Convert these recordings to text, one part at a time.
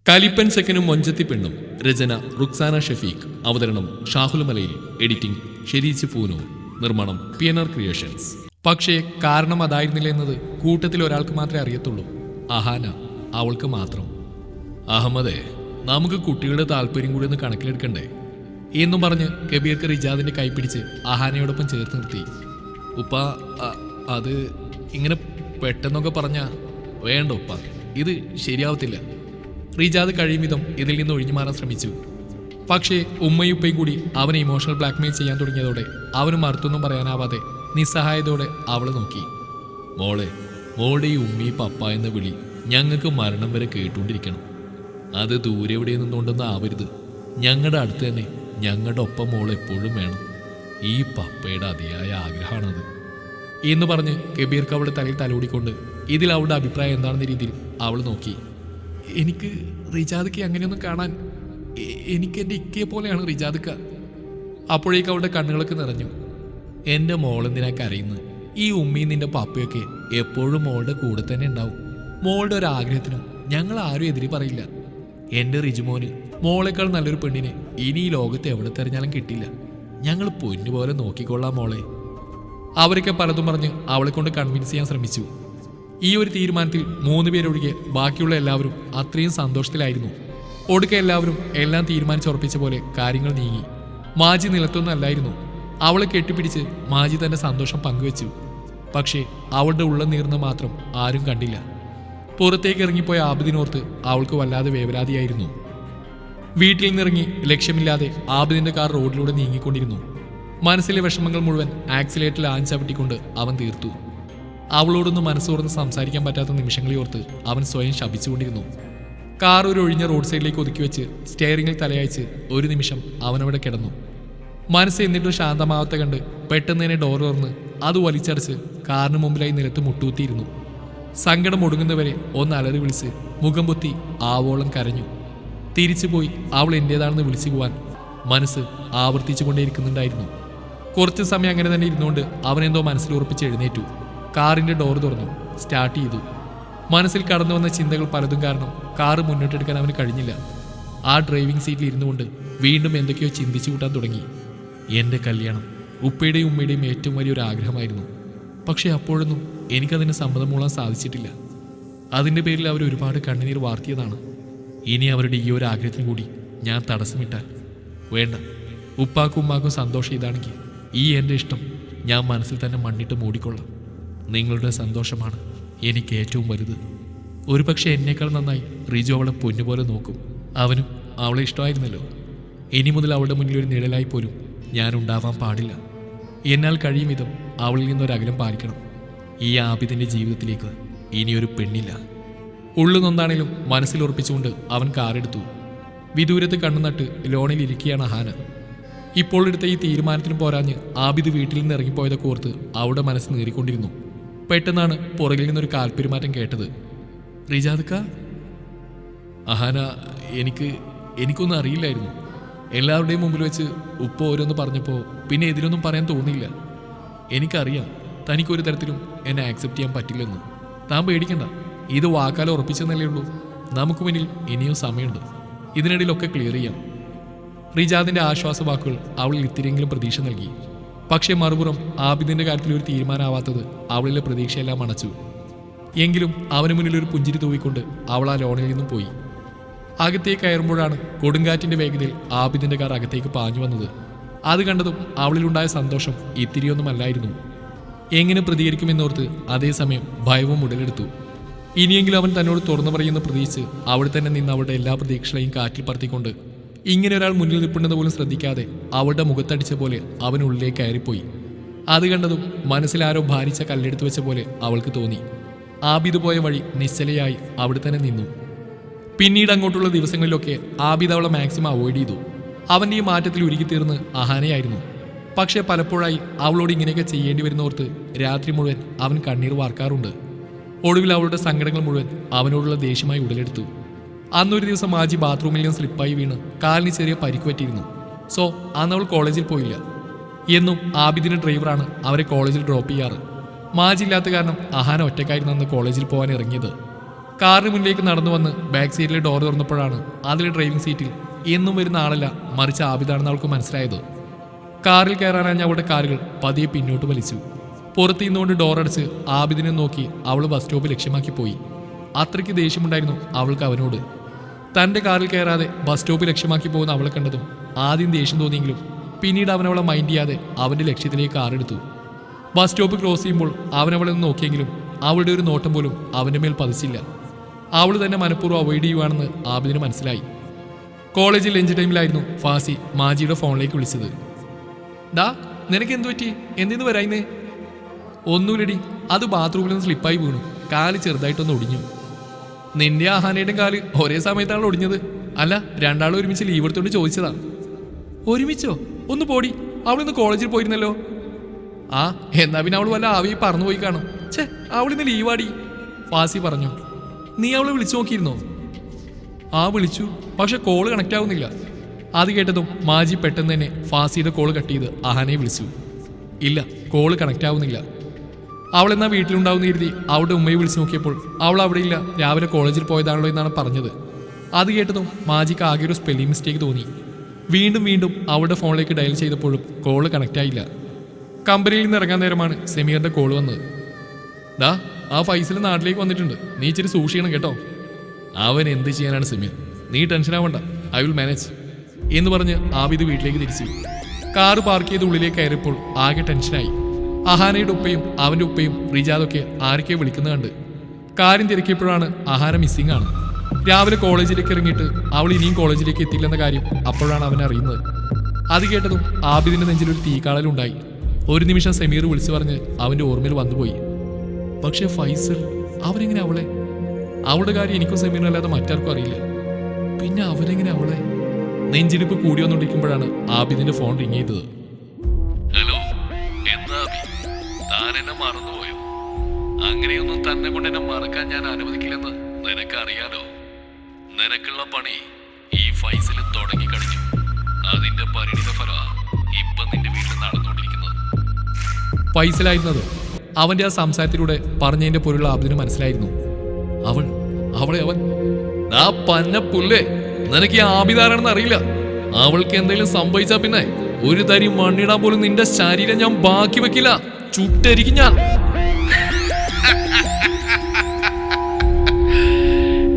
കലിപ്പൻ ചെക്കനും മൊഞ്ചത്തി പെണ്ണും. രചന റുക്സാന ഷഫീഖ്. അവതരണം ഷാഹുൽ മലയിൽ. എഡിറ്റിംഗ് ഷെരീച്ച് പൂനൂർ. നിർമ്മാണം PNR ക്രിയേഷൻസ്. പക്ഷേ കാരണം അതായിരുന്നില്ല എന്നത് കൂട്ടത്തിൽ ഒരാൾക്ക് മാത്രമേ അറിയത്തുള്ളൂ. അഹാന. അവൾക്ക് മാത്രം. അഹമ്മദേ, നമുക്ക് കുട്ടികളുടെ താല്പര്യം കൂടി ഒന്ന് കണക്കിലെടുക്കണ്ടേ എന്നും പറഞ്ഞ് കബീർക്ക് റിജാദിന്റെ കൈപ്പിടിച്ച് അഹാനയോടൊപ്പം ചേർത്ത് നിർത്തി. ഉപ്പ, അത് ഇങ്ങനെ പെട്ടെന്നൊക്കെ പറഞ്ഞാ വേണ്ട ഉപ്പ, ഇത് ശരിയാവത്തില്ല. റിജാദ് കഴിയും വിധം ഇതിൽ നിന്ന് ഒഴിഞ്ഞു മാറാൻ ശ്രമിച്ചു. പക്ഷേ ഉമ്മയും ഉപ്പയും കൂടി അവനെ ഇമോഷണൽ ബ്ലാക്ക്മെയിൽ ചെയ്യാൻ തുടങ്ങിയതോടെ അവന് മറുത്തൊന്നും പറയാനാവാതെ നിസ്സഹായതയോടെ അവളെ നോക്കി. മോളുടെ ഈ ഉമ്മി പപ്പ എന്ന വിളി ഞങ്ങൾക്ക് മരണം വരെ കേട്ടുകൊണ്ടിരിക്കണം. അത് ദൂരെ എവിടെ നിന്നുകൊണ്ടൊന്നും ആവരുത്. ഞങ്ങളുടെ അടുത്ത് തന്നെ ഞങ്ങളുടെ ഒപ്പം മോൾ എപ്പോഴും വേണം. ഈ പപ്പയുടെ അതിയായ ആഗ്രഹമാണത് എന്ന് പറഞ്ഞ് കബീർക്ക് അവളുടെ തലയിൽ തലോടിക്കൊണ്ട് ഇതിൽ അവളുടെ അഭിപ്രായം എന്താണെന്ന രീതിയിൽ അവൾ നോക്കി. എനിക്ക് റിജാദക്ക് അങ്ങനെയൊന്നും കാണാൻ, എനിക്ക് എൻ്റെ ഇക്കയെ പോലെയാണ് റിജാദക്ക. അപ്പോഴേക്ക് അവളുടെ കണ്ണുകളൊക്കെ നിറഞ്ഞു. എൻ്റെ മോളെന്തിനാ കരയുന്നത്? ഈ ഉമ്മയും നിന്റെ പപ്പയൊക്കെ എപ്പോഴും മോളുടെ കൂടെ തന്നെ ഉണ്ടാവും. മോളുടെ ഒരു ആഗ്രഹത്തിനും ഞങ്ങൾ ആരും എതിരി പറയില്ല. എൻ്റെ റിജുമോന് മോളേക്കാൾ നല്ലൊരു പെണ്ണിനെ ഇനി ഈ ലോകത്ത് എവിടെ തെരഞ്ഞാലും കിട്ടില്ല. ഞങ്ങൾ പൊന്നുപോലെ നോക്കിക്കൊള്ളാം മോളെ. അവരൊക്കെ പലതും പറഞ്ഞ് അവളെ കൊണ്ട് കൺവിൻസ് ചെയ്യാൻ ശ്രമിച്ചു. ഈ ഒരു തീരുമാനത്തിൽ 3 പേരൊഴികെ ബാക്കിയുള്ള എല്ലാവരും അത്രയും സന്തോഷത്തിലായിരുന്നു. ഒടുക്കെ എല്ലാവരും എല്ലാം തീരുമാനിച്ചുറപ്പിച്ച പോലെ കാര്യങ്ങൾ നീങ്ങി. മാജി നിലത്തൊന്നും അല്ലായിരുന്നു. അവളെ കെട്ടിപ്പിടിച്ച് മാജി തന്റെ സന്തോഷം പങ്കുവെച്ചു. പക്ഷേ അവളുടെ ഉള്ളം നീർന്ന് മാത്രം ആരും കണ്ടില്ല. പുറത്തേക്ക് ഇറങ്ങിപ്പോയ ആബിദിനോർത്ത് അവൾക്ക് വല്ലാതെ വേവലാതിയായിരുന്നു. വീട്ടിൽ നിന്നിറങ്ങി ലക്ഷ്യമില്ലാതെ ആബിദിന്റെ കാർ റോഡിലൂടെ നീങ്ങിക്കൊണ്ടിരുന്നു. മനസ്സിലെ വിഷമങ്ങൾ മുഴുവൻ ആക്സിലേറ്ററിൽ ആഞ്ചവിട്ടിക്കൊണ്ട് അവൻ തീർത്തു. അവളോടൊന്ന് മനസ്സോർന്ന് സംസാരിക്കാൻ പറ്റാത്ത നിമിഷങ്ങളെയോർത്ത് അവൻ സ്വയം ശപിച്ചുകൊണ്ടിരുന്നു. കാർ ഒരു ഒഴിഞ്ഞ റോഡ് സൈഡിലേക്ക് ഒതുക്കി വെച്ച് സ്റ്റെയറിംഗിൽ തലയച്ച് ഒരു നിമിഷം അവനവിടെ കിടന്നു. മനസ്സ് എന്നിട്ടും ശാന്തമാവത്തെ കണ്ട് പെട്ടെന്ന് തന്നെ ഡോർ തുറന്ന് അത് വലിച്ചടച്ച് കാറിന് മുമ്പിലായി നിലത്ത് മുട്ടുകുത്തിയിരുന്നു. സങ്കടം ഒടുങ്ങുന്നവരെ ഒന്ന് അലറി വിളിച്ച് മുഖം പൊത്തി ആവോളം കരഞ്ഞു. തിരിച്ചുപോയി അവൾ എന്റേതാണെന്ന് വിളിച്ചു പോവാൻ മനസ്സ് ആവർത്തിച്ചുകൊണ്ടേയിരിക്കുന്നുണ്ടായിരുന്നു. കുറച്ച് സമയം അങ്ങനെ തന്നെ ഇരുന്നുകൊണ്ട് അവനെന്തോ മനസ്സിൽ ഉറപ്പിച്ച് എഴുന്നേറ്റു. കാറിന്റെ ഡോർ തുറന്നു. സ്റ്റാർട്ട് ചെയ്തു. മനസ്സിൽ കടന്നു വന്ന ചിന്തകൾ പലതും കാരണം കാറ് മുന്നോട്ടെടുക്കാൻ അവന് കഴിഞ്ഞില്ല. ആ ഡ്രൈവിംഗ് സീറ്റിൽ ഇരുന്നുകൊണ്ട് വീണ്ടും എന്തൊക്കെയോ ചിന്തിച്ചു കൂട്ടാൻ തുടങ്ങി. എൻ്റെ കല്യാണം ഉപ്പയുടെയും ഉമ്മയുടെയും ഏറ്റവും വലിയൊരു ആഗ്രഹമായിരുന്നു. പക്ഷേ അപ്പോഴൊന്നും എനിക്കതിന് സമ്മതം മൂളാൻ സാധിച്ചിട്ടില്ല. അതിൻ്റെ പേരിൽ അവർ ഒരുപാട് കണ്ണുനീർ വാർത്തിയതാണ്. ഇനി അവരുടെ ഈ ഒരു ആഗ്രഹത്തിന് കൂടി ഞാൻ തടസ്സമിട്ടാൽ വേണ്ട. ഉപ്പാക്കും ഉമ്മാക്കും സന്തോഷം ഇതാണെങ്കിൽ ഈ എൻ്റെ ഇഷ്ടം ഞാൻ മനസ്സിൽ തന്നെ മണ്ണിട്ട് മൂടിക്കൊള്ളാം. നിങ്ങളുടെ സന്തോഷമാണ് എനിക്ക് ഏറ്റവും വലുത്. ഒരുപക്ഷെ എന്നേക്കാൾ നന്നായി റിജു അവളെ പൊന്നുപോലെ നോക്കും. അവനും അവളെ ഇഷ്ടമായിരുന്നല്ലോ. ഇനി മുതൽ അവളുടെ മുന്നിൽ ഒരു നിഴലായി പോലും ഞാൻ ഉണ്ടാവാൻ പാടില്ല. എന്നാൽ കഴിയും വിധം അവളിൽ നിന്നൊരകലം പാലിക്കണം. ഈ ആബിദിൻ്റെ ജീവിതത്തിലേക്ക് ഇനിയൊരു പെണ്ണില്ല. ഉള്ളുനൊന്നാണേലും മനസ്സിൽ ഉറപ്പിച്ചുകൊണ്ട് അവൻ കാറെടുത്തു. വിദൂരത്ത് കണ്ണുനട്ട് ലോണിൽ ഇരിക്കുകയാണ് ഹാന. ഇപ്പോൾ എടുത്ത ഈ തീരുമാനത്തിന് പോരാഞ്ഞ് ആബിദ് വീട്ടിൽ നിന്ന് ഇറങ്ങിപ്പോയതൊക്കെ ഓർത്ത് അവളുടെ മനസ്സ് നേറിക്കൊണ്ടിരുന്നു. പെട്ടെന്നാണ് പുറകിൽ നിന്നൊരു കാൽപ്പെരുമാറ്റം കേട്ടത്. റിജാദക്ക. അഹാന, എനിക്കൊന്നും അറിയില്ലായിരുന്നു. എല്ലാവരുടെയും മുമ്പിൽ വെച്ച് ഉപ്പ ഓരോന്ന് പറഞ്ഞപ്പോൾ പിന്നെ എതിരൊന്നും പറയാൻ തോന്നിയില്ല. എനിക്കറിയാം തനിക്കൊരു തരത്തിലും എന്നെ ആക്സെപ്റ്റ് ചെയ്യാൻ പറ്റില്ലെന്ന്. താൻ പേടിക്കണ്ട, ഇത് വാക്കാലം ഉറപ്പിച്ചെന്നല്ലേ ഉള്ളൂ. നമുക്ക് മുന്നിൽ ഇനിയും സമയമുണ്ട്. ഇതിനിടയിലൊക്കെ ക്ലിയർ ചെയ്യാം. റിജാദിന്റെ ആശ്വാസവാക്കുകൾ അവളിൽ ഇത്തിരിയെങ്കിലും പ്രതീക്ഷ നൽകി. പക്ഷേ മറുപുറം ആബിദിന്റെ കാര്യത്തിൽ ഒരു തീരുമാനമാവാത്തത് അവളിലെ പ്രതീക്ഷയെല്ലാം അണച്ചു. എങ്കിലും അവന് മുന്നിൽ ഒരു പുഞ്ചിരി തൂവിക്കൊണ്ട് അവൾ ആ ലോണിൽ നിന്നും പോയി. അകത്തേക്ക് കയറുമ്പോഴാണ് കൊടുങ്കാറ്റിന്റെ വേഗതയിൽ ആബിദിന്റെ കാർ അകത്തേക്ക് പാഞ്ഞു വന്നത്. അത് കണ്ടതും അവളിലുണ്ടായ സന്തോഷം ഇത്തിരിയൊന്നുമല്ലായിരുന്നു. എങ്ങനെ പ്രതികരിക്കുമെന്നോർത്ത് അതേസമയം ഭയവും ഉടലെടുത്തു. ഇനിയെങ്കിലും അവൻ തന്നോട് തുറന്നു പറയുന്ന പ്രതീക്ഷിച്ച് അവിടെ തന്നെ നിന്ന് അവളുടെ എല്ലാ പ്രതീക്ഷകളെയും കാറ്റിൽ പറത്തിക്കൊണ്ട് ഇങ്ങനെ ഒരാൾ മുന്നിൽ നിൽപ്പുണ്ടെന്ന് പോലും ശ്രദ്ധിക്കാതെ അവളുടെ മുഖത്തടിച്ച പോലെ അവനുള്ളിലേക്ക് കയറിപ്പോയി. അത് കണ്ടതും മനസ്സിലാരോ ഭാരിച്ച കല്ലെടുത്തു വെച്ച പോലെ അവൾക്ക് തോന്നി. ആബിദ് പോയ വഴി നിശ്ചലയായി അവിടെ തന്നെ നിന്നു. പിന്നീട് അങ്ങോട്ടുള്ള ദിവസങ്ങളിലൊക്കെ ആബിദ് അവളെ മാക്സിമം അവോയ്ഡ് ചെയ്തു. അവൻ്റെ ഈ മാറ്റത്തിൽ ഉരുകിത്തീർന്ന് അഹാനയായിരുന്നു. പക്ഷേ പലപ്പോഴായി അവളോട് ഇങ്ങനെയൊക്കെ ചെയ്യേണ്ടി വരുന്നോർത്ത് രാത്രി മുഴുവൻ അവൻ കണ്ണീർ വാർക്കാറുണ്ട്. ഒടുവിൽ അവളുടെ സങ്കടങ്ങൾ മുഴുവൻ അവനോടുള്ള ദേഷ്യമായി ഉടലെടുത്തു. അന്നൊരു ദിവസം മാജി ബാത്റൂമിൽ നിന്ന് സ്ലിപ്പായി വീണ് കാലിന് ചെറിയ പരിക്ക് പറ്റിയിരുന്നു. സോ അന്ന് അവൾ കോളേജിൽ പോയില്ല. എന്നും ആബിദിന്റെ ഡ്രൈവറാണ് അവരെ കോളേജിൽ ഡ്രോപ്പ് ചെയ്യാറ്. മാജില്ലാത്ത കാരണം അഹാന ഒറ്റക്കായിരുന്നു അന്ന് കോളേജിൽ പോകാൻ ഇറങ്ങിയത്. കാറിന് മുന്നിലേക്ക് നടന്നു വന്ന് ബാക്ക് സീറ്റിലെ ഡോർ തുറന്നപ്പോഴാണ് അതിലെ ഡ്രൈവിംഗ് സീറ്റിൽ എന്നും വരുന്ന ആളല്ല മറിച്ച് ആബിദാണെന്ന് അവൾക്ക് മനസ്സിലായത്. കാറിൽ കയറാനായി അവളുടെ കാലുകൾ പതിയെ പിന്നോട്ട് വലിച്ചു. പുറത്തു നിന്നുകൊണ്ട് ഡോറടച്ച് ആബിദിനെ നോക്കി അവൾ ബസ് സ്റ്റോപ്പ് ലക്ഷ്യമാക്കി പോയി. അത്രയ്ക്ക് ദേഷ്യമുണ്ടായിരുന്നു അവൾക്ക് അവനോട്. തൻ്റെ കാറിൽ കയറാതെ ബസ് സ്റ്റോപ്പ് ലക്ഷ്യമാക്കി പോകുന്ന അവളെ കണ്ടതും ആദ്യം ദേഷ്യം തോന്നിയെങ്കിലും പിന്നീട് അവനവളെ മൈൻഡ് ചെയ്യാതെ അവൻ്റെ ലക്ഷ്യത്തിലേക്ക് കാറെടുത്തു. ബസ് സ്റ്റോപ്പ് ക്രോസ് ചെയ്യുമ്പോൾ അവനവളെ ഒന്ന് നോക്കിയെങ്കിലും അവളുടെ ഒരു നോട്ടം പോലും അവൻ്റെ മേൽ പതിച്ചില്ല. അവൾ തന്നെ മനഃപൂർവ്വം അവോയ്ഡ് ചെയ്യുവാണെന്ന് ആബിദിന് മനസ്സിലായി. കോളേജിൽ ലഞ്ച് ടൈമിലായിരുന്നു ഫാസി മാജിയുടെ ഫോണിലേക്ക് വിളിച്ചത്. ഡാ, നിനക്ക് എന്തു പറ്റി? എന്തിന്ന് വരായിന്നേ? ഒന്നുമില്ലടി, അത് ബാത്റൂമിൽ നിന്ന് സ്ലിപ്പായി വീണു. കാല് ചെറുതായിട്ടൊന്ന് ഒടിഞ്ഞു. നിന്റെ ആഹാനയുടെയും കാല് ഒരേ സമയത്താണ് ഒടിഞ്ഞത്. അല്ല, രണ്ടാളും ഒരുമിച്ച് ലീവ് എടുത്തോണ്ട് ചോദിച്ചതാ. ഒരുമിച്ചോ? ഒന്ന് പോടി, അവളിന്ന് കോളേജിൽ പോയിരുന്നല്ലോ. ആ, എന്നാ പിന്നെ അവൾ വല്ല ആവി പറന്നു പോയി കാണും. ഛേ, അവളിന്ന് ലീവാടി, ഫാസി പറഞ്ഞു. നീ അവളെ വിളിച്ചു നോക്കിയിരുന്നോ? ആ, വിളിച്ചു, പക്ഷെ കോള് കണക്റ്റ് ആവുന്നില്ല. അത് കേട്ടതും മാജി പെട്ടെന്ന് തന്നെ ഫാസിയുടെ കോള് കട്ട് ചെയ്ത് അഹാനയെ വിളിച്ചു. ഇല്ല, കോള് കണക്റ്റ് ആവുന്നില്ല. അവളെന്നാ വീട്ടിലുണ്ടാവുന്ന കരുതി അവളുടെ ഉമ്മയെ വിളിച്ചു നോക്കിയപ്പോൾ അവൾ അവിടെയില്ല, രാവിലെ കോളേജിൽ പോയതാണല്ലോ എന്നാണ് പറഞ്ഞത്. അത് കേട്ടതും മാജിക്ക് ആകെ ഒരു സ്പെല്ലിംഗ് മിസ്റ്റേക്ക് തോന്നി. വീണ്ടും വീണ്ടും അവളുടെ ഫോണിലേക്ക് ഡയൽ ചെയ്തപ്പോഴും കോള് കണക്റ്റ് ആയില്ല. കമ്പനിയിൽ നിന്ന് ഇറങ്ങാൻ നേരമാണ് സെമീറിന്റെ കോള് വന്നത്. ദാ, ആ ഫൈസൽ നാട്ടിലേക്ക് വന്നിട്ടുണ്ട്, നീ ഇച്ചിരി സൂക്ഷിക്കണം കേട്ടോ. അവൻ എന്ത് ചെയ്യാനാണ് സെമീർ, നീ ടെൻഷൻ ആവണ്ട, ഐ വിൽ മാനേജ് എന്ന് പറഞ്ഞ് ആബിദ് വീട്ടിലേക്ക് തിരിച്ചു. കാറ് പാർക്ക് ചെയ്ത് ഉള്ളിലേക്ക് കയറിയപ്പോൾ ആകെ ടെൻഷനായി. അഹാനയുടെ ഉപ്പയും അവൻ്റെ ഉപ്പയും റിജാദൊക്കെ ആരൊക്കെ വിളിക്കുന്നത് കണ്ട് കാര്യം തിരക്കിയപ്പോഴാണ് അഹാന മിസ്സിംഗ് ആണ്. രാവിലെ കോളേജിലേക്ക് ഇറങ്ങിയിട്ട് അവൾ ഇനിയും കോളേജിലേക്ക് എത്തില്ലെന്ന കാര്യം അപ്പോഴാണ് അവൻ അറിയുന്നത്. അത് കേട്ടതും ആബിദിന്റെ നെഞ്ചിലൊരു തീക്കാളലുണ്ടായി. ഒരു നിമിഷം സെമീർ വിളിച്ചു പറഞ്ഞ് അവൻ്റെ ഓർമ്മയിൽ വന്നുപോയി. പക്ഷെ ഫൈസൽ, അവനെങ്ങനെ അവളെ? അവളുടെ കാര്യം എനിക്കും സെമീറിനല്ലാതെ മറ്റാർക്കും അറിയില്ല. പിന്നെ അവനെങ്ങനെ അവളെ? നെഞ്ചിടിപ്പ് കൂടി വന്നുകൊണ്ടിരിക്കുമ്പോഴാണ് ആബിദിന്റെ ഫോൺ റിങ് ചെയ്തത്. ഹലോ, എന്താ താൻ എന്നെ മറന്നുപോയോ? അങ്ങനെയൊന്നും തന്നെ കൊണ്ട് എന്നെ മറക്കാൻ ഞാൻ അനുവദിക്കില്ലെന്ന് നിനക്കറിയാലോ. നിനക്കുള്ള പണി ഈ ഫൈസൽ തുടങ്ങി കഴിഞ്ഞു. അതിന്റെ പരിണിത ഫലമാ ഇപ്പൊ നിന്റെ വീട്ടിൽ നടന്നുകൊണ്ടിരിക്കുന്നത്. ഫൈസലായിരുന്നത് അവന്റെ ആ സംസാരത്തിലൂടെ പറഞ്ഞതിന്റെ പൊരുൾ ആബിദിന് മനസ്സിലായിരുന്നു. അവളെ അവൻ ആ പന്ന പുല്ലേ, നിനക്ക് ഈ ആബിദാരാണെന്ന് അറിയില്ല. അവൾക്ക് എന്തെങ്കിലും സംഭവിച്ചാ പിന്നെ ഒരു തരി മണ്ണിടാൻ പോലും നിന്റെ ശരീരം ഞാൻ ബാക്കി വെക്കില്ല, ചുട്ടരിക്കും ഞാൻ.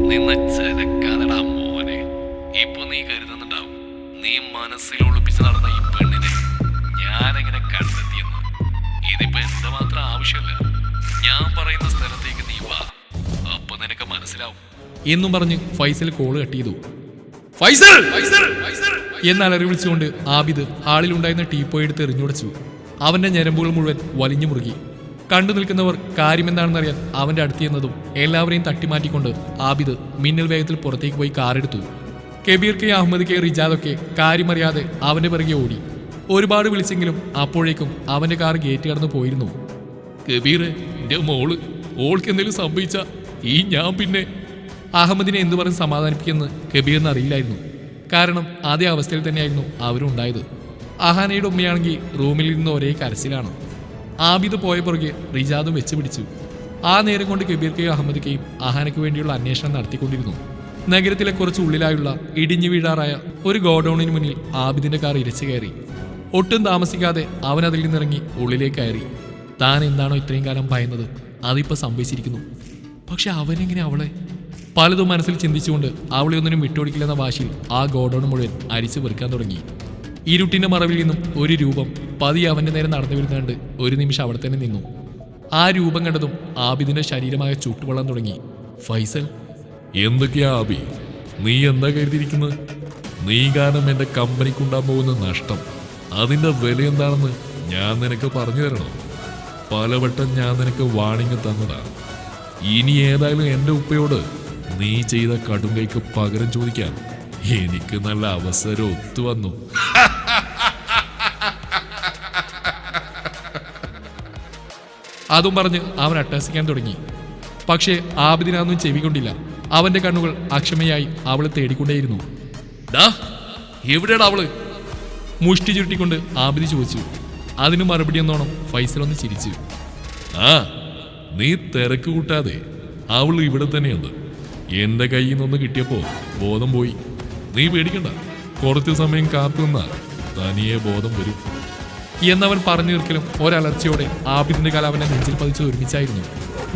നിന്നെ ചെലക്കാതെടാ മോനെ. ഇപ്പൊ നീ കരുതുന്നുണ്ടാവും നീ മനസ്സിൽ ഒളിപ്പിച്ച് നടന്ന ഈ പെണ്ണിനെ ഞാനെങ്ങനെ കണ്ടെത്തിയെന്ന്. ഇതിപ്പോ എന്തുമാത്രം ആവശ്യമില്ല. ഞാൻ പറയുന്ന സ്ഥലത്തേക്ക് നീ വാ, അപ്പൊ നിനക്ക് മനസ്സിലാവും എന്നും പറഞ്ഞ് ഫൈസൽ കോള് കട്ട് ചെയ്തു. ഫൈസൽ എന്നാൽ അറിവിളിച്ചുകൊണ്ട് ആബിദ് ഹാളിലുണ്ടായിരുന്ന ടീപ്പോയി എടുത്ത് എറിഞ്ഞുടച്ചു. അവന്റെ ഞരമ്പുകൾ മുഴുവൻ വലിഞ്ഞു മുറുകി. കണ്ടു നിൽക്കുന്നവർ കാര്യമെന്താണെന്നറിയാൻ അവന്റെ അടുത്തിയെന്നതും എല്ലാവരെയും തട്ടിമാറ്റിക്കൊണ്ട് ആബിദ് മിന്നൽ വേഗത്തിൽ പുറത്തേക്ക് പോയി കാറെടുത്തു. കബീർ കെ, അഹമ്മദ് കെ, റിജാദൊക്കെ കാര്യമറിയാതെ അവന്റെ പിറകെ ഓടി. ഒരുപാട് വിളിച്ചെങ്കിലും അപ്പോഴേക്കും അവന്റെ കാർ ഗേറ്റ് കടന്നു പോയിരുന്നു. കബീറെ, എന്റെ മോള്, ഓൾക്ക് എന്തെങ്കിലും സംഭവിച്ച ഈ ഞാൻ പിന്നെ... അഹമ്മദിനെ എന്തു പറഞ്ഞ് സമാധാനിപ്പിക്കുമെന്ന് കബീറിന് അറിയില്ലായിരുന്നു. കാരണം അതേ അവസ്ഥയിൽ തന്നെയായിരുന്നു അവരും ഉണ്ടായത്. അഹാനയുടെ ഉമ്മയാണെങ്കിൽ റൂമിൽ നിന്ന് ഒരേ കരച്ചിലാണ്. ആബിദ് പോയ പുറകെ റിജാദും വെച്ച് പിടിച്ചു. ആ നേരം കൊണ്ട് കബീർ കെയും അഹമ്മദ് കെയും അഹാനയ്ക്ക് വേണ്ടിയുള്ള അന്വേഷണം നടത്തിക്കൊണ്ടിരുന്നു. നഗരത്തിലെ കുറച്ച് ഉള്ളിലായുള്ള ഇടിഞ്ഞു വീഴാറായ ഒരു ഗോഡൌണിന് മുന്നിൽ ആബിദിന്റെ കാർ ഇരച്ചു കയറി. ഒട്ടും താമസിക്കാതെ അവൻ അതിൽ നിന്നിറങ്ങി ഉള്ളിലേക്ക് കയറി. താൻ എന്താണോ ഇത്രയും കാലം ഭയന്നത്, അതിപ്പോൾ സംഭവിച്ചിരിക്കുന്നു. പക്ഷെ അവനെങ്ങനെ അവളെ? പലതും മനസ്സിൽ ചിന്തിച്ചുകൊണ്ട് അവളെ ഒന്നിനും വിട്ടുകൊടുക്കില്ലെന്ന വാശിയിൽ ആ ഗോഡൌൺ മുഴുവൻ അരിച്ചു പെറുക്കാൻ തുടങ്ങി. ഇരുട്ടിന്റെ മറവിൽ നിന്നും ഒരു രൂപം പതിയെ അവന്റെ നേരെ നടന്നു വരുന്നുണ്ട്. ഒരു നിമിഷം അവിടെ തന്നെ നിന്നു. ആ രൂപം കണ്ടതും ആബിദിന്റെ ശരീരമായ ചുട്ടുവെള്ളം തുടങ്ങി. ഫൈസൽ, എന്തൊക്കെയാ ആബി, നീ എന്താ കരുതിയിരിക്കുന്നത്? നീ കാരണം എന്റെ കമ്പനിക്കുണ്ടാകാൻ പോകുന്ന നഷ്ടം, അതിന്റെ വില എന്താണെന്ന് ഞാൻ നിനക്ക് പറഞ്ഞു തരണോ? പലവട്ടം ഞാൻ നിനക്ക് വാണിംഗ് തന്നതാ. ഇനി ഏതായാലും എന്റെ ഉപ്പയോട് നീ ചെയ്ത കടുങ്കൈക്ക് പകരം ചോദിക്കാൻ എനിക്ക് നല്ല അവസരം ഒത്തു വന്നു. അതും പറഞ്ഞ് അവൻ അട്ടഹസിക്കാൻ തുടങ്ങി. പക്ഷേ ആബിദിനൊന്നും ചെവികൊണ്ടില്ല. അവന്റെ കണ്ണുകൾ അക്ഷമയായി അവളെ തേടിക്കൊണ്ടേയിരുന്നു. ഡാ, എവിടെയാടാ അവള്? മുഷ്ടി ചുരുട്ടിക്കൊണ്ട് ആബിദ് ചോദിച്ചു. അതിന് മറുപടി എന്നോണം ഫൈസൽ ഒന്ന് ചിരിച്ചു. ആ, നീ തിരക്ക് കൂട്ടാതെ, അവൾ ഇവിടെ തന്നെയുണ്ട്. എന്റെ കയ്യിൽ നിന്നൊന്ന് കിട്ടിയപ്പോ ബോധം പോയി. നീ പേടിക്കണ്ട, കുറച്ചു സമയം കാത്തു നിന്നാൽ തനിയെ ബോധം വരും എന്നവൻ പറഞ്ഞു തീർക്കലും ഒരലർച്ചയോടെ ആബിദിന്റെ കാല അവന്റെ നെഞ്ചിൽ പതിച്ച് ഒരുമിച്ചായിരുന്നു.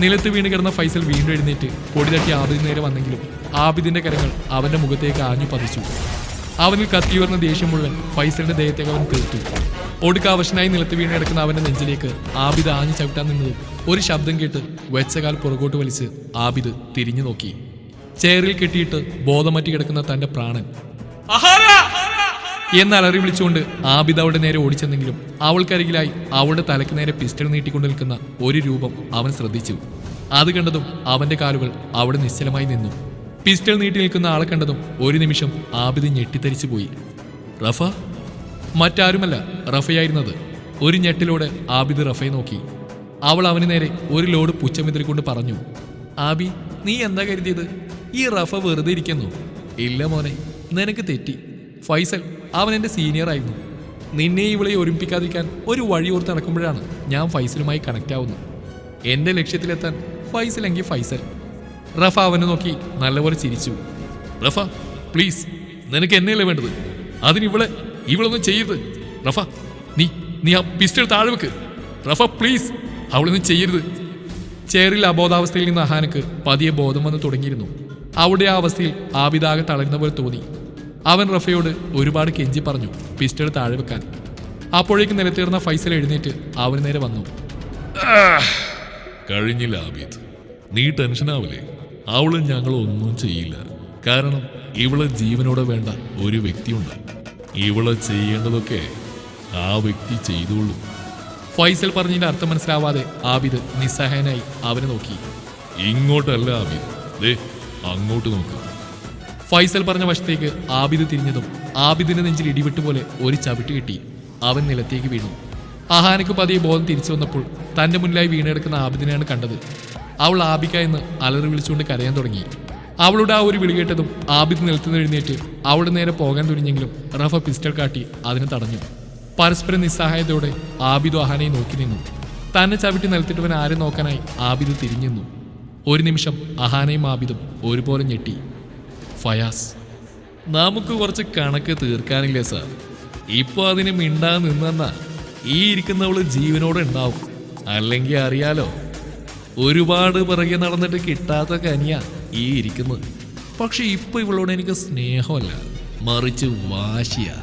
നിലത്ത് വീണ് കിടന്ന ഫൈസൽ വീണ്ടും എഴുന്നേറ്റ് പൊടി തട്ടി ആബിദിന് നേരെ വന്നെങ്കിലും ആബിദിന്റെ കരങ്ങൾ അവന്റെ മുഖത്തേക്ക് ആഞ്ഞു പതിച്ചു. അവനിൽ കത്തിയുയർന്ന ദേഷ്യം മുഴുവൻ ഫൈസലിന്റെ ദേഹത്തേക്ക് അവൻ തീർത്തു. ഒടുക്കാവശനായി നിലത്ത് വീണ് കിടക്കുന്ന അവന്റെ നെഞ്ചിലേക്ക് ആബിദ് ആഞ്ഞു ചവിട്ടാൻ നിന്നതും ഒരു ശബ്ദം കേട്ട് വെച്ചകാൽ പുറകോട്ട് വലിച്ച് ആബിദ് തിരിഞ്ഞു നോക്കി. ചെയറിൽ കെട്ടിയിട്ട് ബോധമറ്റി കിടക്കുന്ന തന്റെ പ്രാണൻ എന്നലറി വിളിച്ചുകൊണ്ട് ആബിദ് അവളുടെ നേരെ ഓടിച്ചെന്നെങ്കിലും അവൾക്കരികിലായി അവളുടെ തലയ്ക്ക് നേരെ പിസ്റ്റൾ നീട്ടിക്കൊണ്ടു നിൽക്കുന്ന ഒരു രൂപം അവൻ ശ്രദ്ധിച്ചു. അത് കണ്ടതും അവന്റെ കാലുകൾ അവിടെ നിശ്ചലമായി നിന്നു. പിസ്റ്റൾ നീട്ടി നിൽക്കുന്ന ആളെ കണ്ടതും ഒരു നിമിഷം ആബിദ് ഞെട്ടിത്തരിച്ചു പോയി. റഫ? മറ്റാരുമല്ല, റഫയായിരുന്നത്. ഒരു ഞെട്ടിലൂടെ ആബിദ് റഫയെ നോക്കി. അവൾ അവന് നേരെ ഒരു ലോഡ് പുച്ഛമെതിരിക്കൊണ്ട് പറഞ്ഞു, ആബി, നീ എന്താ കരുതിയത്? ഈ റഫ വെറുതെ ഇരിക്കുന്നു? ഇല്ല മോനെ, നിനക്ക് തെറ്റി. ഫൈസൽ അവൻ എൻ്റെ സീനിയർ ആയിരുന്നു. നിന്നെ ഇവളെ ഒരുമിപ്പിക്കാതിരിക്കാൻ ഒരു വഴി ഓർത്ത് നടക്കുമ്പോഴാണ് ഞാൻ ഫൈസലുമായി കണക്റ്റ് ആവുന്നത്. എൻ്റെ ലക്ഷ്യത്തിലെത്താൻ ഫൈസൽ എങ്കിൽ ഫൈസൽ. റഫ അവനെ നോക്കി നല്ലപോലെ ചിരിച്ചു. റഫ പ്ലീസ്, നിനക്ക് എന്നെയല്ലേ വേണ്ടത്? ഇവളൊന്നും ചെയ്യരുത്. റഫ, നീ ആ പിസ്റ്റൾ താഴെ വെക്ക്. റഫ പ്ലീസ്, അവളൊന്നും ചെയ്യരുത്. ചെയറിൽ അബോധാവസ്ഥയിൽ നിന്ന് അഹാനക്ക് പതിയെ ബോധം വന്ന് തുടങ്ങിയിരുന്നു. അവിടെ ആ അവസ്ഥയിൽ ആബിദാകെ തളരുന്ന പോലെ തോന്നി. അവൻ റഫയോട് ഒരുപാട് കെഞ്ചി പറഞ്ഞു പിസ്റ്റൾ താഴെ വെക്കാൻ. അപ്പോഴേക്കും നിലത്തേർന്ന ഫൈസൽ എഴുന്നേറ്റ് അവന് നേരെ വന്നു. കഴിഞ്ഞില്ല ആബിദ്, നീ ടെൻഷനാവില്ലേ? അവള് ഞങ്ങളൊന്നും ചെയ്യില്ല. കാരണം ഇവളെ ജീവനോടെ വേണ്ട ഒരു വ്യക്തിയുണ്ട്. ഇവളെ ചെയ്യേണ്ടതൊക്കെ ആ വ്യക്തി ചെയ്തോളൂ. ഫൈസൽ പറഞ്ഞതിന്റെ അർത്ഥം മനസ്സിലാവാതെ ആബിദ് നിസ്സഹായനായി അവനെ നോക്കി. ഇങ്ങോട്ടല്ല ആബിദ്, ദേ അങ്ങോട്ട് നോക്ക്. ഫൈസൽ പറഞ്ഞ വശത്തേക്ക് ആബിദ് തിരിഞ്ഞതും ആബിദിന്റെ നെഞ്ചിൽ ഇടിവിട്ട് പോലെ ഒരു ചവിട്ട് കിട്ടി. അവൻ നിലത്തേക്ക് വീണു. അഹാനക്ക് പതിയെ ബോധം തിരിച്ചു വന്നപ്പോൾ തന്റെ മുന്നിലായി വീണെടുക്കുന്ന ആബിദിനെയാണ് കണ്ടത്. അവൾ ആബിക്ക എന്ന് അലറി വിളിച്ചുകൊണ്ട് കരയാൻ തുടങ്ങി. അവളുടെ ആ ഒരു വിളി കേട്ടതും ആബിദ് നിലത്തുനിന്ന് എഴുന്നേറ്റ് അവളുടെ നേരെ പോകാൻ തുനിഞ്ഞെങ്കിലും റഫ പിസ്റ്റൾ കാട്ടി അതിന് തടഞ്ഞു. പരസ്പരം നിസ്സഹായതയോടെ ആബിദും അഹാനയെ നോക്കി നിന്നു. തന്നെ ചവിട്ടി നിലത്തിട്ടവൻ ആരെ നോക്കാനായി ആബിദ് തിരിഞ്ഞു നിന്നു. ഒരു നിമിഷം അഹാനയും ആബിദും ഒരുപോലെ ഞെട്ടി. ഫയാസ്, നമുക്ക് കുറച്ച് കണക്ക് തീർക്കാനില്ലേ സാർ? ഇപ്പോൾ അതിന് മിണ്ടാതെ നിന്നെന്നാ ഈ ഇരിക്കുന്നവള് ജീവനോടെ ഉണ്ടാവും. അല്ലെങ്കിൽ അറിയാലോ, ഒരുപാട് പിറകെ നടന്നിട്ട് കിട്ടാത്ത കനിയ ഈ ഇരിക്കുന്നത്. പക്ഷെ ഇപ്പൊ ഇവളോട് എനിക്ക് സ്നേഹമല്ല, മറിച്ച് വാശിയാ.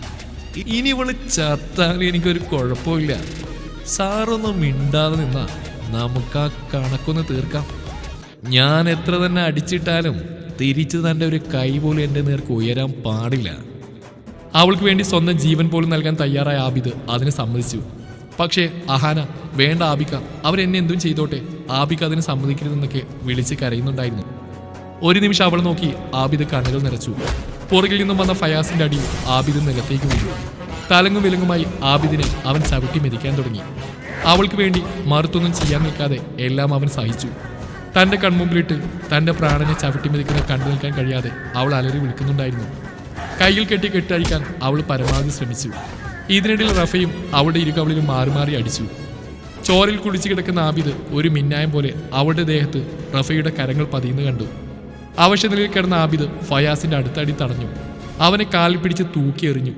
ഇനി ഇവള് ചത്താലും എനിക്കൊരു കുഴപ്പമില്ല. സാറൊന്നും മിണ്ടാതെ നിന്നാ നമുക്ക് ആ കണക്കൊന്ന് തീർക്കാം. ഞാൻ എത്ര തന്നെ അടിച്ചിട്ടാലും തിരിച്ചു തൻ്റെ ഒരു കൈ പോലും എൻ്റെ നേർക്ക് ഉയരാൻ പാടില്ല. അവൾക്ക് വേണ്ടി സ്വന്തം ജീവൻ പോലും നൽകാൻ തയ്യാറായ ആബിദ് അതിന് സമ്മതിച്ചു. പക്ഷേ അഹാന, വേണ്ട ആബിക്ക, അവരെന്നെ എന്തും ചെയ്തോട്ടെ, ആബിക്ക അതിന് സമ്മതിക്കരുതെന്നൊക്കെ വിളിച്ച് കരയുന്നുണ്ടായിരുന്നു. ഒരു നിമിഷം അവൾ നോക്കി ആബിദ് കണ്ണുകൾ നിറച്ചു. പുറകിൽ നിന്നും വന്ന ഫയാസിന്റെ അടി ആബിദ് നിലത്തേക്ക് വീണു. തലങ്ങും വിലങ്ങുമായി ആബിദിനെ അവൻ ചവിട്ടി മെതിക്കാൻ തുടങ്ങി. അവൾക്ക് വേണ്ടി മറുത്തൊന്നും ചെയ്യാൻ നിൽക്കാതെ എല്ലാം അവൻ സഹിച്ചു. തന്റെ കൺമുമ്പിലിട്ട് തന്റെ പ്രാണനെ ചവിട്ടി മെതിക്കുന്ന കണ്ടു നിൽക്കാൻ കഴിയാതെ അവൾ അലറി വിളിക്കുന്നുണ്ടായിരുന്നു. കയ്യിൽ കെട്ടി കെട്ടഴിക്കാൻ അവൾ പരമാവധി ശ്രമിച്ചു. ഇതിനിടയിൽ റഫയും അവളുടെ ഇരുകവളിലും മാറി മാറി അടിച്ചു. ചോരയിൽ കുടിച്ചു കിടക്കുന്ന ആബിദ് ഒരു മിന്നായം പോലെ അവളുടെ ദേഹത്ത് റഫയുടെ കരങ്ങൾ പതിയുന്നു കണ്ടു. അവശനിലയിൽ കിടന്ന ആബിദ് ഫയാസിന്റെ അടുത്തടി തടഞ്ഞു. അവനെ കാലിൽ പിടിച്ച് തൂക്കിയെറിഞ്ഞു.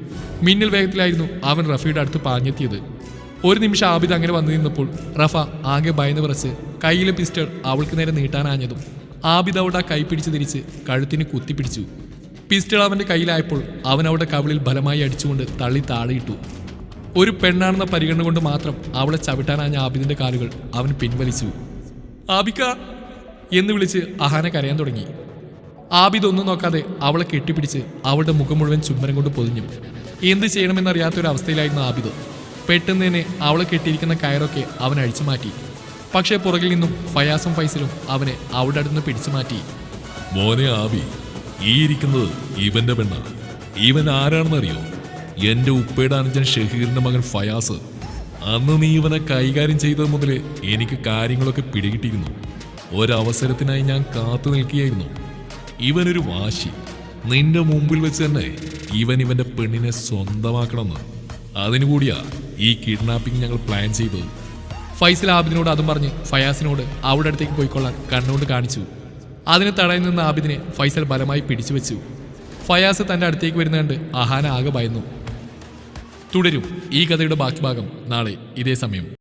മിന്നൽ വേഗത്തിലായിരുന്നു അവൻ റഫയുടെ അടുത്ത് പാഞ്ഞെത്തിയത്. ഒരു നിമിഷം ആബിദ് അങ്ങനെ വന്നു നിന്നപ്പോൾ റഫ ആകെ ഭയന്ന് വിറച്ച് കയ്യിലെ പിസ്റ്റൾ അവൾക്ക് നേരെ നീട്ടാനാഞ്ഞതും ആബിദ് അവളുടെ കൈ പിടിച്ച് തിരിച്ച് കഴുത്തിന് കുത്തിപ്പിടിച്ചു. പിസ്റ്റൾ അവന്റെ കയ്യിലായപ്പോൾ അവൻ അവളുടെ കവിളിൽ ബലമായി അടിച്ചുകൊണ്ട് തള്ളി താഴെയിട്ടു. ഒരു പെണ്ണാണെന്ന പരിഗണന കൊണ്ട് മാത്രം അവളെ ചവിട്ടാനാഞ്ഞ ആബിദിന്റെ കാലുകൾ അവൻ പിൻവലിച്ചു. ആബിക്ക എന്ന് വിളിച്ച് അഹാന കരയാൻ തുടങ്ങി. ആബിദ് ഒന്നും നോക്കാതെ അവളെ കെട്ടിപ്പിടിച്ച് അവളുടെ മുഖം മുഴുവൻ ചുംബനം കൊണ്ട് പൊതിഞ്ഞു. എന്ത് ചെയ്യണമെന്നറിയാത്തൊരവസ്ഥയിലായിരുന്നു ആബിദ്. പെട്ടെന്ന് തന്നെ അവളെ കെട്ടിയിരിക്കുന്ന കയറൊക്കെ അവൻ അഴിച്ചു മാറ്റി. പക്ഷേ പുറകിൽ നിന്നും ഫയാസും ഫൈസലും അവനെ അവിടെ അടുത്ത് പിടിച്ചു മാറ്റി. മോനെ ആബി, ഈ ഇരിക്കുന്നത് ഇവന്റെ പെണ്ണാണ്. ഇവൻ ആരാണെന്നറിയോ? എന്റെ ഉപ്പയുടെ അനുജൻ ഷഹീറിന്റെ മകൻ ഫയാസ്. അന്ന് നീ ഇവനെ കൈകാര്യം ചെയ്തത് മുതൽ എനിക്ക് കാര്യങ്ങളൊക്കെ പിടികിട്ടിയിരുന്നു. ഒരവസരത്തിനായി ഞാൻ കാത്തു നിൽക്കുകയായിരുന്നു. ഇവനൊരു വാശി. നിന്റെ മുമ്പിൽ വെച്ച് തന്നെ ഇവന്റെ പെണ്ണിനെ സ്വന്തമാക്കണമെന്ന്. അതിനുകൂടിയാ ഈ കിഡ്നാപ്പിംഗ് ഞങ്ങൾ പ്ലാൻ ചെയ്തത്. ഫൈസൽ ആബിദിനോട് അതും പറഞ്ഞ് ഫയാസിനോട് അവിടെ അടുത്തേക്ക് പോയിക്കൊള്ളാൻ കണ്ണുകൊണ്ട് കാണിച്ചു. അതിന് തടയിൽ നിന്ന് ആബിദിനെ ഫൈസൽ ബലമായി പിടിച്ചു വെച്ചു. ഫയാസ് തന്റെ അടുത്തേക്ക് വരുന്ന കണ്ട് അഹാന ആകെ ഭയന്നു. തുടരും ഈ കഥയുടെ ബാക്കി ഭാഗം നാളെ ഇതേ സമയം.